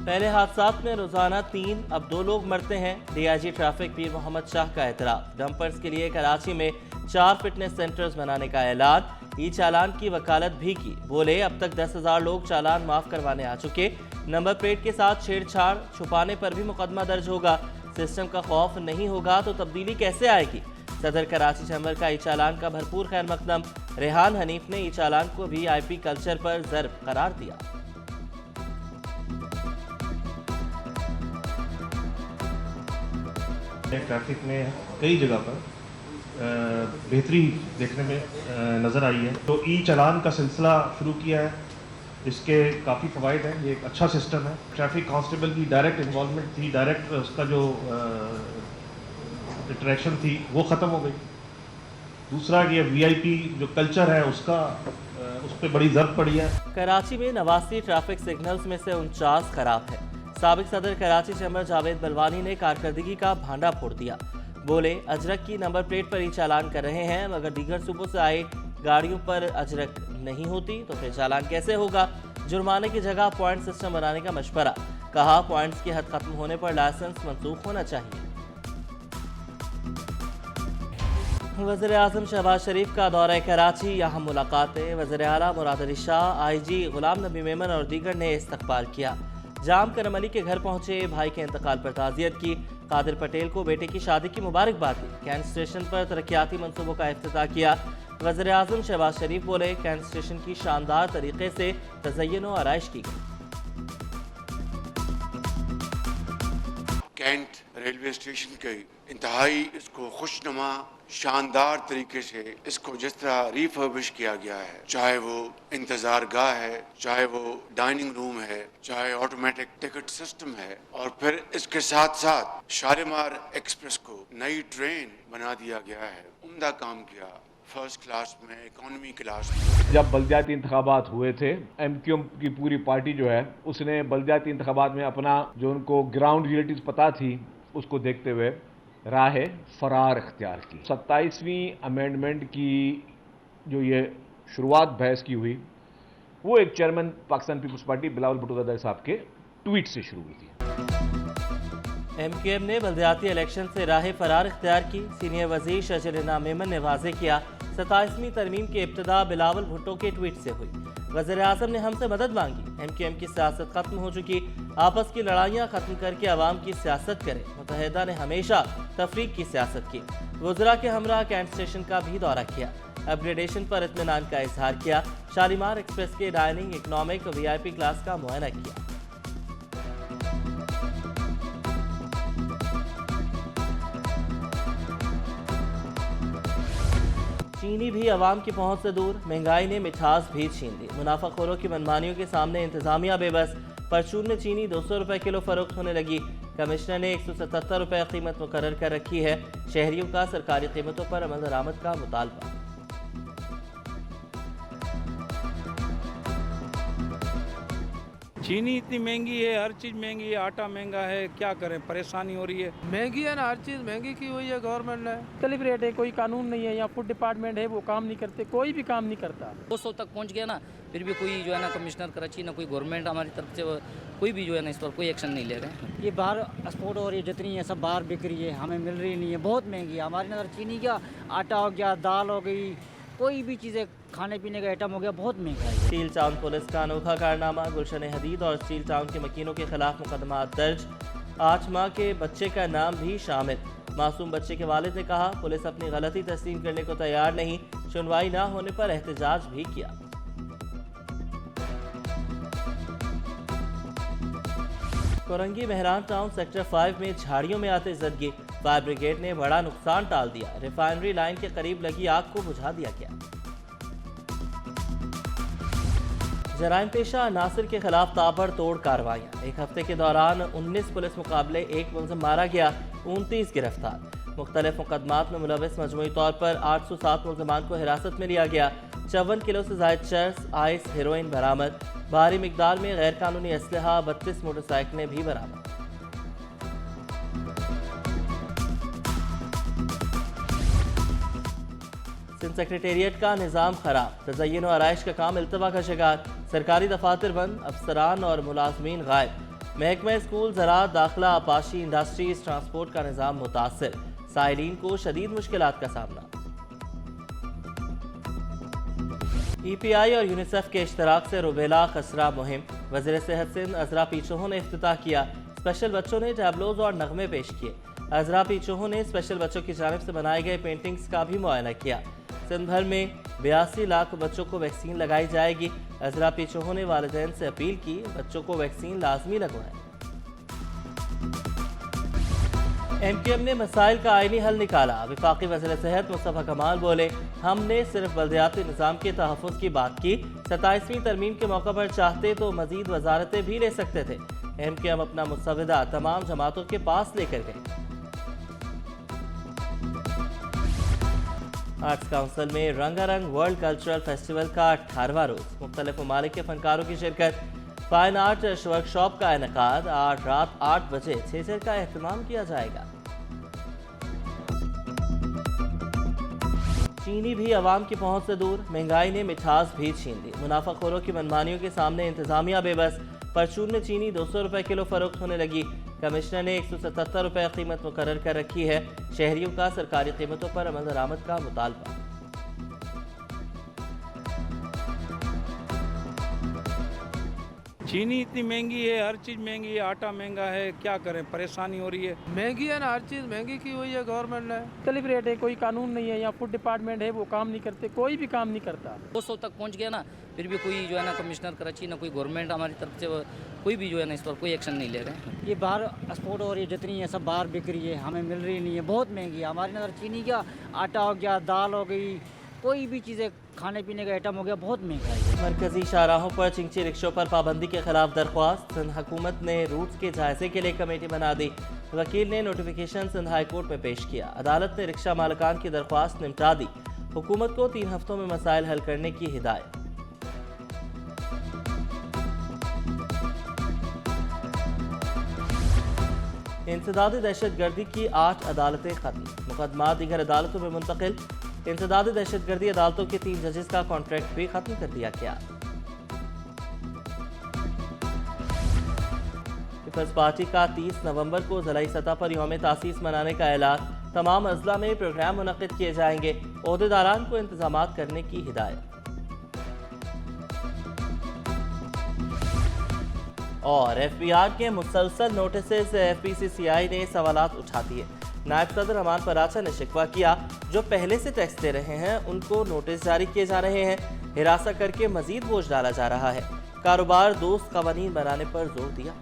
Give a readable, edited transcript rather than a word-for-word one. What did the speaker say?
पहले हादसात में रोजाना 3 अब 2 लोग मरते हैं। डीआईजी ट्रैफिक पीर मोहम्मद शाह का एतराफ। डंपर्स के लिए कराची में 4 फिटनेस सेंटर्स बनाने का ऐलान। ई चालान की वकालत भी की। बोले अब तक 10,000 लोग चालान माफ करवाने आ चुके। नंबर प्लेट के साथ छेड़छाड़ छुपाने पर भी मुकदमा दर्ज होगा। सिस्टम का खौफ नहीं होगा तो तब्दीली कैसे आएगी। सदर कराची चैम्बर का ई चालान का भरपूर खैर मकदम। रेहान हनीफ ने ई चालान को वीआईपी कल्चर पर ज़र्ब करार दिया। ट्रैफिक में कई जगह पर बेहतरी देखने में नज़र आई है, तो ई चालान का सिलसिला शुरू किया है। इसके काफ़ी फ़वाइद हैं। ये एक अच्छा सिस्टम है। ट्रैफिक कांस्टेबल की डायरेक्ट इन्वॉल्वमेंट थी, डायरेक्ट उसका जो इंटरेक्शन थी वो ख़त्म हो गई। दूसरा ये वीआईपी जो कल्चर है उसका उस पर बड़ी ज़रूरत पड़ी है। कराची में 89 ट्रैफिक सिग्नल्स में से 49 खराब है। साबिक सदर कराची चैम्बर जावेद बलवानी ने कारकर्दगी का भांडा फोड़ दिया। बोले अजरक की नंबर प्लेट पर ही चालान कर रहे हैं, मगर दीगर सूबों से आए गाड़ियों पर अजरक नहीं होती तो फिर चालान कैसे होगा। जुर्माने की जगह पॉइंट सिस्टम बनाने का मशवरा। कहा पॉइंट्स की हद खत्म होने पर लाइसेंस मंसूख होना चाहिए। वज़ीर आज़म शहबाज शरीफ का दौरा कराची, यहाँ मुलाकातें। वज़ीर आला मुराद अली शाह, IG गुलाम नबी मेमन और दीगर ने इस्तकबाल किया। जाम करम अली के घर पहुंचे, भाई के इंतकाल पर ताज़ियत की। कादिर पटेल को बेटे की शादी की मुबारकबाद दी। कैंट स्टेशन पर तरक्याती मनसूबों का इफ्तिताह किया। वज़ीर आज़म शहबाज शरीफ बोले कैंट स्टेशन की शानदार तरीके से तज़य्युन व आराइश की गई। कैंट रेलवे स्टेशन के इंतहाई इसको खुशनुमा शानदार तरीके से इसको जिस तरह रिफर्बिश किया गया है, चाहे वो इंतजार गाह है, चाहे वो डाइनिंग रूम है, चाहे ऑटोमेटिक टिकट सिस्टम है, और फिर इसके साथ साथ शालीमार एक्सप्रेस को नई ट्रेन बना दिया गया है। उम्दा काम किया, फर्स्ट क्लास में, इकोनॉमी क्लास में। जब बल्दियाती इंतखाबात हुए थे, MQM की पूरी पार्टी जो है उसने बल्दियाती इंतखाबात में अपना जो उनको ग्राउंड रियलिटीज पता थी उसको देखते हुए राह फरार इख्तियार की। 27वीं अमेंडमेंट की जो ये शुरुआत बहस की हुई वो एक चेयरमैन पाकिस्तान पीपल्स पार्टी बिलावल भुट्टो ज़रदारी साहब के ट्वीट से शुरू हुई थी। MQM ने बल्दियाती इलेक्शन से राह फरार इख्तियार की। सीनियर वजीर शजरीना मेमन ने वाजे किया 27वीं तरमीम की इब्तिदा बिलावल भुट्टो के ट्वीट से हुई। वज़ीर आज़म ने हमसे मदद मांगी। MQM की सियासत खत्म हो चुकी, आपस की लड़ाइयाँ खत्म करके अवाम की सियासत करें। मुत्तहिदा ने हमेशा तफरीक की सियासत की। वज़रा के हमरा कैंट स्टेशन का भी दौरा किया। अपग्रेडेशन पर इत्मीनान का इजहार किया। शालीमार एक्सप्रेस के डाइनिंग, इकनॉमिक, VIP क्लास का मुआयना किया। चीनी भी आवाम की पहुंच से दूर, महंगाई ने मिठास भी छीन ली। मुनाफाखोरों की मनमानियों के सामने इंतजामिया बेबस। परचून में चीनी 200 रुपए किलो फरोख्त होने लगी। कमिश्नर ने 177 रुपए कीमत मुकर्रर कर रखी है। शहरियों का सरकारी कीमतों पर अमल दरामद का मुतालबा। चीनी इतनी महंगी है, हर चीज़ महंगी है, आटा महंगा है, क्या करें, परेशानी हो रही है। महंगी है ना, हर चीज़ महंगी की हुई है गवर्नमेंट ने। मुख्तलिफ रेट है, कोई कानून नहीं है। यहाँ फूड डिपार्टमेंट है वो काम नहीं करते, कोई भी काम नहीं करता। 200 तक पहुँच गया ना, फिर भी कोई जो है ना कमिश्नर कराची ना कोई गवर्नमेंट हमारी तरफ से कोई भी जो है ना इस पर कोई एक्शन नहीं ले रहे हैं। ये बाहर एक्सपोर्ट हो रही है, जितनी है सब बाहर बिक रही है, हमें मिल रही नहीं है। बहुत महंगी है हमारी नज़र। चीनी का आटा हो गया, दाल हो गई, कोई भी चीज़ें खाने पीने का आइटम हो गया, बहुत महंगा है। स्टील टाउन पुलिस का अनोखा कारनामा। गुलशन हदीद और स्टील टाउन के मकीनों के खिलाफ मुकदमा दर्ज। 8 माह के बच्चे का नाम भी शामिल। मासूम बच्चे के वालिद ने कहा पुलिस अपनी गलती तस्लीम करने को तैयार नहीं। सुनवाई ना होने पर एहतजाज भी किया। कोरंगी मेहरान टाउन सेक्टर 5 में झाड़ियों में आते जदगी। फायर ब्रिगेड ने बड़ा नुकसान टाल दिया। रिफाइनरी लाइन के करीब लगी आग को बुझा दिया गया। जराइम पेशा नासिर के खिलाफ ताबड़तोड़ कार्रवाइयाँ। एक हफ्ते के दौरान 19 पुलिस मुकाबले, 1 मुलजिम मारा गया, 29 गिरफ्तार। मुख्तलिफ मुकदमात में मुलविस मजमूई तौर पर 807 मुलजमान को हिरासत में लिया गया। 54 किलो से जायद चर्स, आइस, हेरोइन बरामद। भारी मिकदार में गैर कानूनी असलहा, 32 मोटरसाइकिलें भी बरामद। सिंध सेक्रेटेरिएट का निज़ाम खराब। तज़य्युन और आराइश का काम इल्तवा का शिकार। सरकारी दफातर बंद, अफसरान और मुलाजमीन गायब। महकमा स्कूल, ज़राअत, दाखिला, आपाशी, इंडस्ट्रीज, ट्रांसपोर्ट का निज़ाम मुतासिर, साइलिन को शदीद मुश्किलात का सामना। EPI और यूनिसेफ के इश्तराक से रुबेला खसरा मुहिम, वज़ीर सेहत सिंध अजरा पी चौहान ने इफ्तिताह किया। स्पेशल बच्चों ने टैबलोज और नगमे पेश किए। अजरा पी चौहान ने स्पेशल बच्चों की जानिब से बनाए गए पेंटिंग्स का भी मुआयना किया। सिंध भर में 82 लाख बच्चों को वैक्सीन लगाई जाएगी। अजरा पी चौहान ने वालिदैन से अपील की, बच्चों को वैक्सीन लाजमी लगवाएं। MQM ने मसाइल का आईनी हल निकाला। वफाकी वज़ीर सेहत मुस्तफ़ा कमाल बोले, हमने सिर्फ बल्दियाती निज़ाम के तहफ़्फ़ुज़ की बात की, 27वीं तरमीम के मौका पर चाहते तो मज़ीद वजारतें भी ले सकते थे। MQM अपना मुसव्विदा तमाम जमातों के पास लेकर गए। आर्ट्स काउंसिल में रंगारंग वर्ल्ड कल्चरल फेस्टिवल का 18वां रोज़, मुख्तलिफ ममालिक के फनकारों की शिरकत, फाइन आर्ट वर्कशॉप का इनेकाद। आज रात 8 बजे छेजर का एहतमाम किया जाएगा। चीनी भी आवाम की पहुंच से दूर, महंगाई ने मिठास भी छीन ली। मुनाफाखोरों की मनमानियों के सामने इंतजामिया बेबस। परचून में चीनी 200 रुपए किलो फरोख्त होने लगी। कमिश्नर ने 177 रुपए कीमत मुकर्रर कर रखी है। शहरियों का सरकारी कीमतों पर अमल दरामद का मुतालबा। चीनी इतनी महंगी है, हर चीज़ महंगी है, आटा महंगा है, क्या करें, परेशानी हो रही है। महंगी है ना, हर चीज़ महंगी की हुई है गवर्नमेंट ने। मुख्तलिफ रेट है, कोई कानून नहीं है, यहाँ फूड डिपार्टमेंट है वो काम नहीं करते, कोई भी काम नहीं करता। 200 तक पहुंच गया ना, फिर भी कोई जो है ना कमिश्नर कराची ना कोई गवर्नमेंट हमारी तरफ से कोई भी जो है ना इस पर कोई एक्शन नहीं ले रहे हैं। ये बाहर एक्सपोर्ट हो रही है, जितनी है सब बाहर बिक रही है, हमें मिल रही नहीं है, बहुत महंगी है। हमारी नज़र चीनी क्या, आटा हो गया, दाल हो गई, कोई भी चीज़ें खाने पीने का आइटम हो गया, बहुत महंगा है। मरकजी शाहराहों पर चिंची रिक्शों पर पाबंदी के खिलाफ दरख्वास्त। सिंध हुकूमत ने रूट्स के जायजे के लिए कमेटी बना दी। वकील ने नोटिफिकेशन सिंध हाई कोर्ट में पेश किया। अदालत ने रिक्शा मालिकान की दरख्वास्त निपटा दी। हुकूमत को 3 हफ्तों में मसाइल हल करने की हिदायत। इंसदादी दहशतगर्दी की 8 अदालतें खत्म, मुकदमा दीगर अदालतों में मुंतकिल। इंसदादी दहशतगर्दी अदालतों के 3 जजेस का कॉन्ट्रैक्ट भी खत्म कर दिया गया। पीपल्स पार्टी का 30 नवंबर को ज़िलाई सतह पर यौम तासीस मनाने का ऐलान। तमाम अजला में प्रोग्राम मुनक्किद किए जाएंगे। ओहदेदारान को इंतजामात करने की हिदायत। और FBR के मुसलसल नोटिस से FPCCI ने सवालात उठा दिए। नायब सदर अमान पराचा ने शिकवा किया, जो पहले से टैक्स दे रहे हैं उनको नोटिस जारी किए जा रहे हैं। हिरासत करके मजीद बोझ डाला जा रहा है। कारोबार दोस्त कवानीन बनाने पर जोर दिया।